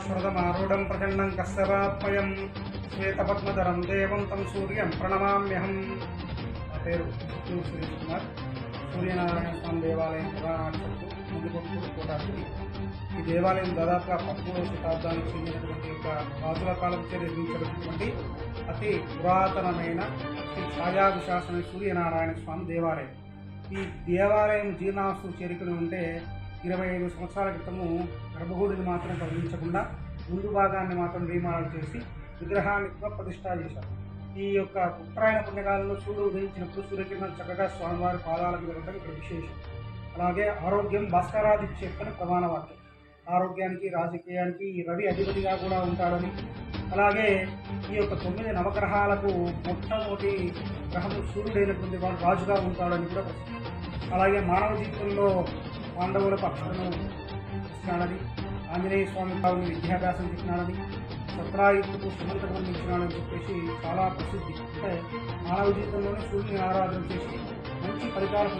श्रुतमारूढं प्रचण्डं कश्यपात्मयं श्वेतपद्मधरं देवं तं सूर्यं प्रणमाम्यहं। పేరు సురేష్ కుమార్, సూర్యనారాయణ స్వామి దేవాలయం ప్రధానార్చకుడు, ముందుకొత్తూరు కోటాధిపతి. ఈ దేవాలయం దాదాపుగా 13వ శతాబ్దానికి చెందినటువంటి యొక్క రాజుల కాలంచే నిర్మించినటువంటి అతి పురాతనమైన శ్రీ ఛాయాభిశాసన సూర్యనారాయణ స్వామి దేవాలయం. ఈ దేవాలయం జీర్ణావస్థకు చేరుకుని ఉంటే 25 సంవత్సరాల క్రితము గర్భగుడిని మాత్రం తొలగించకుండా ముందు భాగాన్ని మాత్రం నిర్మాణం చేసి విగ్రహాన్ని ప్రతిష్ఠ చేశారు. ఈ యొక్క ఉత్తరాయణ పుణ్యకాలంలో సూర్యుడు ఉదయించినప్పుడు సూర్యకిరణాలు చక్కగా స్వామివారి పాదాలకు వెళ్ళడం ఇక్కడ విశేషం. అలాగే ఆరోగ్యం భాస్కరాది చెప్పని ప్రధాన వాక్యం. ఆరోగ్యానికి రాజకీయానికి ఈ రవి అధిపతిగా కూడా ఉంటాడని, అలాగే ఈ యొక్క 9 నవగ్రహాలకు మొట్టమొదటి గ్రహము సూర్యుడైనటువంటి వాడు రాజుగా ఉంటాడని కూడా ప్రసిద్ధి. అలాగే మానవ జీవితంలో పాండవులకు అక్షరను ఇచ్చినాడని, ఆంజనేయ స్వామి కావుని విద్యాభ్యాసం చేసినాడని, సత్రాయుద్ధకు సుమంతకు అందించినాడని చెప్పేసి చాలా ప్రసిద్ధి. అంటే మానవ జీవితంలోనే సూర్యుని ఆరాధన చేసి మంచి ఫలితాలు